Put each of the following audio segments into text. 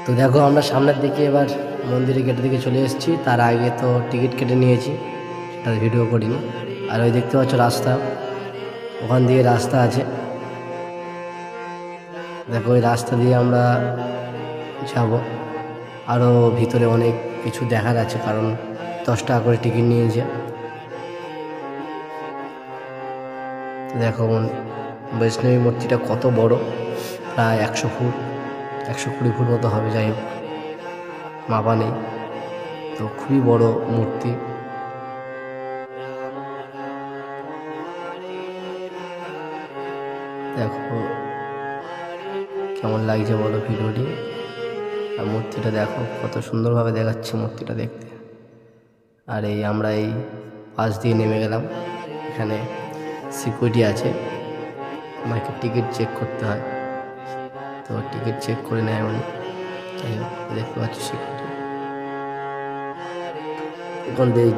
তো দেখো আমরা সামনের দিকে এবার মন্দিরের গেটের দিকে চলে এসেছি। তার আগে তো টিকিট কেটে নিয়েছি, সেটা ভিডিও করিনি। আর ওই দেখতে পাচ্ছ রাস্তা, ওখান দিয়ে রাস্তা আছে। দেখো ওই রাস্তা দিয়ে আমরা যাব। আরও ভিতরে অনেক কিছু দেখার আছে, কারণ 10 টাকা করে টিকিট নিয়েছে। তো দেখো বৈষ্ণবী মূর্তিটা কত বড়, প্রায় 100 ফুট 120 ফুট মতো হবে, যাই হোক মাপা নেই। তো খুবই বড় মূর্তি। দেখো কেমন লাগছে বলো ভিডিওটি। আর মূর্তিটা দেখো কত সুন্দরভাবে দেখাচ্ছে মূর্তিটা দেখতে। আর আমরা এই পাশ দিয়ে নেমে গেলাম। এখানে সিকিউরিটি আছে, আমাকে টিকিট চেক করতে হয়। তো টিকিট চেক করে নেয় উনি। যাই হোক দেখতে পাচ্ছি সিকিউরিটি। ওখান থেকে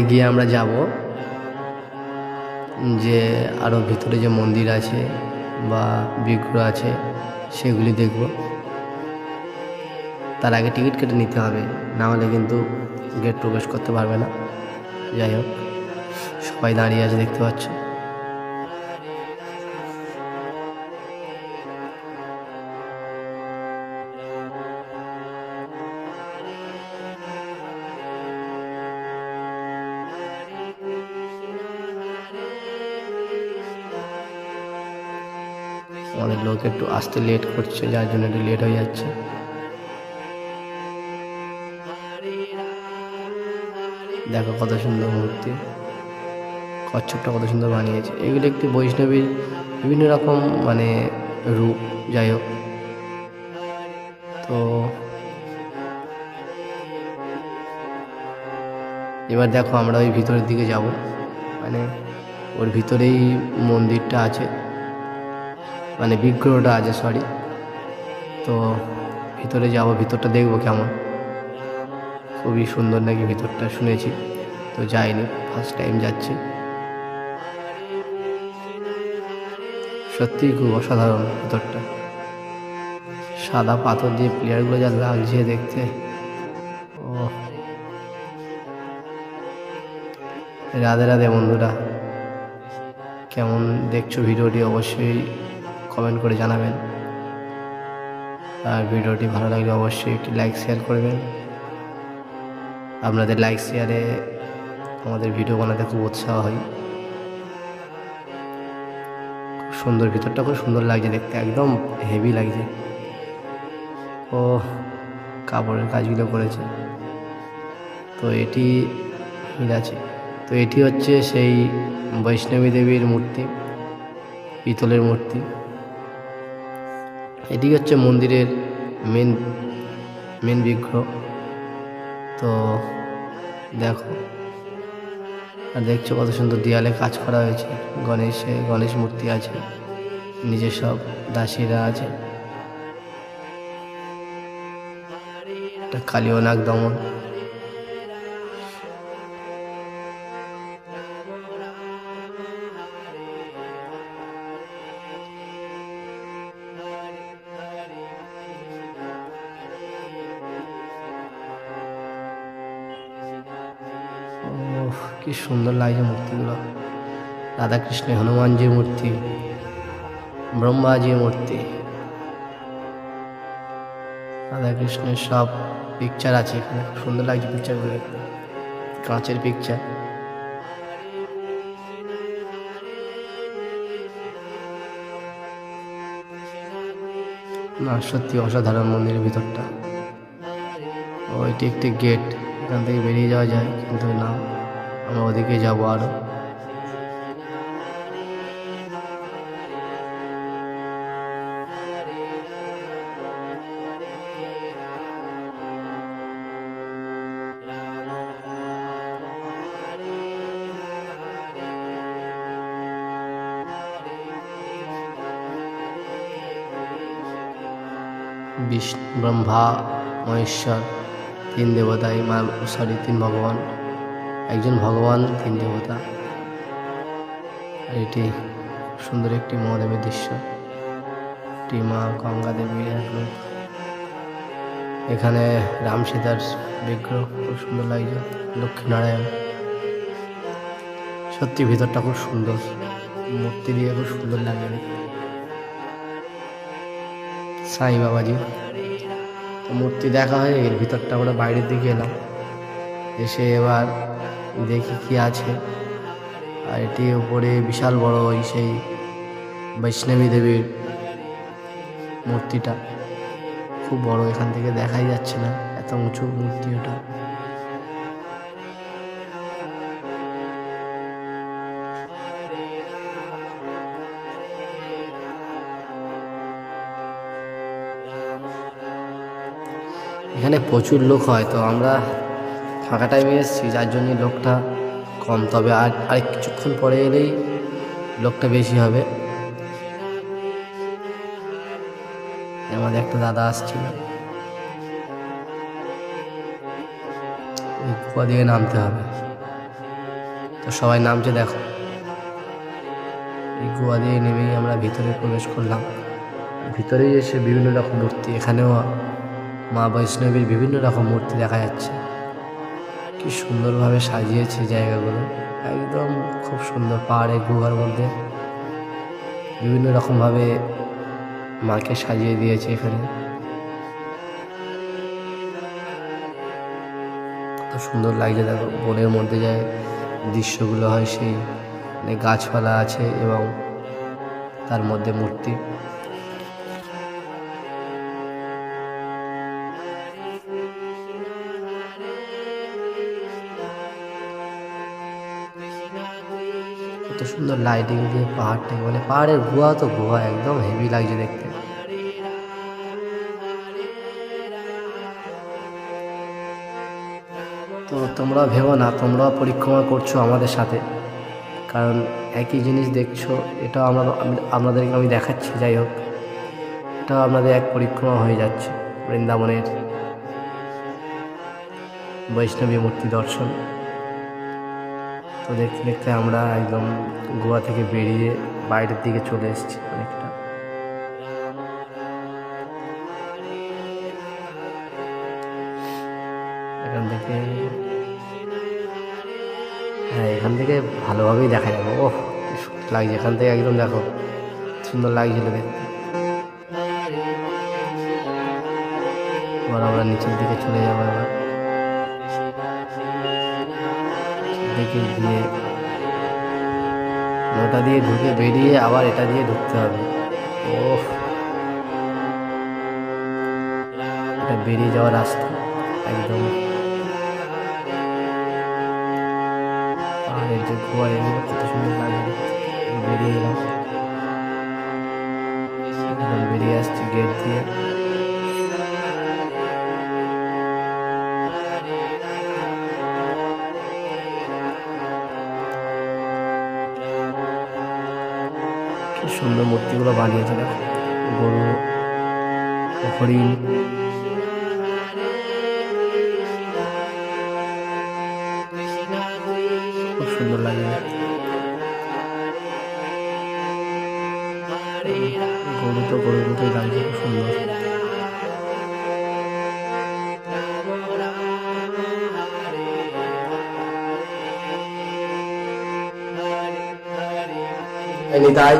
গিয়ে আমরা যাব যে আরও ভিতরে যে মন্দির আছে বা বিগ্রহ আছে সেগুলি দেখব। তার আগে টিকিট কেটে নিতে হবে, না হলে কিন্তু গেট প্রবেশ করতে পারবে না। যাই হোক সবাই দাঁড়িয়ে আছে দেখতে পাচ্ছ। আমাদের লোক একটু আসতে লেট করছে, যার জন্য একটু লেট হয়ে যাচ্ছে। দেখো কত সুন্দর মূর্তি, কচ্ছপটা কত সুন্দর বানিয়েছে। এগুলো একটি বৈষ্ণবীর বিভিন্ন রকম রূপ। যাই হোক, তো এবার দেখো আমরা ওই ভিতরের দিকে যাব, ওর ভিতরেই মন্দিরটা আছে, বিগ্রহটা আছে, সরি। তো ভিতরে যাব, ভিতরটা দেখবো কেমন। খুবই সুন্দর নাকি ভিতরটা, শুনেছি, তো যাইনি, ফার্স্ট টাইম যাচ্ছি। সত্যিই খুব অসাধারণ ভিতরটা। সাদা পাথর দিয়ে প্লেয়ারগুলো যা লাগছে দেখতে। ও রাধে রাধে বন্ধুরা, কেমন দেখছো ভিডিওটি অবশ্যই কমেন্ট করে জানাবেন। আর ভিডিওটি ভালো লাগলে অবশ্যই একটি লাইক শেয়ার করবেন। আপনাদের লাইক শেয়ারে আমাদের ভিডিও বানাতে খুব উৎসাহ হয়। খুব সুন্দর, ভিতরটা খুব সুন্দর লাগছে দেখতে, একদম হেভি লাগছে। ও কাপড়ের কাজগুলো করেছে। তো এটি আছে, তো এটি হচ্ছে সেই বৈষ্ণবী দেবীর মূর্তি, পিতলের মূর্তি। এটি হচ্ছে মন্দিরের মেন বিগ্রহ। তো দেখো, আর দেখছো কত সুন্দর দেয়ালে কাজ করা হয়েছে। গণেশ মূর্তি আছে, নিজে সব দাসীরা আছে। এটা কালীয় নাগ দমন। কি সুন্দর লাগছে মূর্তিগুলো। রাধাকৃষ্ণ, হনুমানজির মূর্তি, ব্রহ্মাজির মূর্তি, রাধাকৃষ্ণের সব পিকচার আছে এখানে। খুব সুন্দর লাগছে পিকচারগুলো, কাঁচের পিকচার। না সত্যি অসাধারণ মন্দিরের ভিতরটা। ওইটি একটি গেট, এখান থেকে বেরিয়ে যাওয়া যায়, কিন্তু না, আমরা ওদিকে যাবো আরো। বিষ্ণু, ব্রহ্মা, মহেশ্বর, 3 দেবতা, 3 ভগবান। একজন ভগবান, 3 দেবতা। আর এটি সুন্দর একটি মহাদেবের দৃশ্য, একটি মা গঙ্গা দেবীর এক রূপ। এখানে রাম সীতার বিগ্রহ খুব সুন্দর লাগছে, লক্ষ্মীনারায়ণ। সত্যি ভিতরটা খুব সুন্দর, মূর্তি দিয়ে খুব সুন্দর লাগে। সাই বাবাজি তো মূর্তি দেখা হয়ে এর ভিতরটা আমরা বাইরের দিকে এলাম, এসে এবার দেখি কি আছে। আর এটি উপরে বিশাল বড় ওই সেই বৈষ্ণবী দেবীর মূর্তিটা খুব বড়, এখান থেকে দেখাই যাচ্ছে না, এত উঁচু মূর্তি ওটা। এখানে প্রচুর লোক হয়, তো আমরা ফাঁকা টাইমে এসেছি যার জন্য লোকটা কম, তবে আর কিছুক্ষণ পরে এলেই লোকটা বেশি হবে। আমাদের একটা দাদা আসছিল, এই কুয়া দিয়ে নামতে হবে, তো সবাই নামছে দেখো। এই কুয়া দিয়ে নেমেই আমরা ভিতরে প্রবেশ করলাম। ভিতরেই এসে বিভিন্ন রকম মূর্তি, এখানেও মা বৈষ্ণবীর বিভিন্ন রকম মূর্তি দেখা যাচ্ছে। কি সুন্দরভাবে সাজিয়েছে জায়গাগুলো, একদম খুব সুন্দর। পাহাড়ের গুহার মধ্যে বিভিন্ন রকমভাবে মাকে সাজিয়ে দিয়েছে। এখানে কত সুন্দর লাগছে দেখো, বনের মধ্যে যায় দৃশ্যগুলো হয়, সেই মানে গাছপালা আছে এবং তার মধ্যে মূর্তি। কত সুন্দর লাইটিং দিয়ে পাহাড়টা, মানে পাহাড়ের গুহা তো গুহা, একদম হেভি লাগছে দেখতে। তো তোমরা ভেবো না তোমরাও পরিক্রমা করছো আমাদের সাথে, কারণ একই জিনিস দেখছো, এটাও আপনাদেরকে আমি দেখাচ্ছি। যাই হোক, এটাও আপনাদের এক পরিক্রমা হয়ে যাচ্ছে, বৃন্দাবনের বৈষ্ণবী মূর্তি দর্শন। তো দেখতে দেখতে আমরা একদম গোয়া থেকে বেরিয়ে বাইরের দিকে চলে এসেছি অনেকটা। এখান থেকে ভালোভাবেই দেখা যাবে। ওহ কি সুন্দর লাগছে, এখান থেকে একদম দেখো সুন্দর লাগছিল দেখতে। এবার আমরা নিচের দিকে চলে যাবো, এবার দিকে গিয়ে ওটা দিয়ে ঢুকে বেরিয়ে আবার এটা দিয়ে ঢুকতে হবে। ওহ, এটা বেরিয়ে যাওয়ার রাস্তা একদম পাহাড়ের যে কুয়া, এগুলো কত সুন্দর লাগে। বেরিয়ে এলাম, একদম বেরিয়ে আসছি গেট দিয়ে। সুন্দর মূর্তিগুলো বানিয়েছে দেখো, গরু, হরিণ, খুব সুন্দর লাগে। গরু তো গরুর মতোই লাগছে, খুব সুন্দর। তাই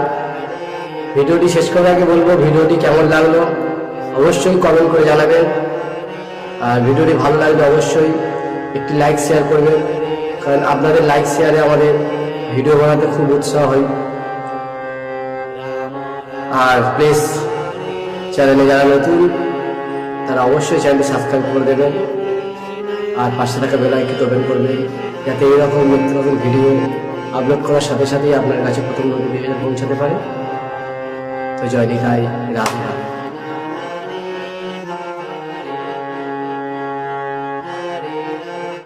ভিডিওটি শেষ করার আগে বলবো, ভিডিওটি কেমন লাগলো অবশ্যই কমেন্ট করে জানাবেন। আর ভিডিওটি ভালো লাগলে অবশ্যই একটি লাইক শেয়ার করবেন, কারণ আপনাদের লাইক শেয়ারে আমাদের ভিডিও বানাতে খুব উৎসাহ হয়। আর প্লিজ চ্যানেলে যারা নতুন তারা অবশ্যই চ্যানেলটি সাবস্ক্রাইব করে দেবেন, আর পাশে থাকা বেল আইকনটি ওপেন করবেন, যাতে এইরকম নিত্য নতুন ভিডিও আপলোড করার সাথে সাথেই আপনার কাছে প্রথম নোটিফিকেশন পৌঁছাতে পারে। তো জয় নিতাই, রাধে রাধে।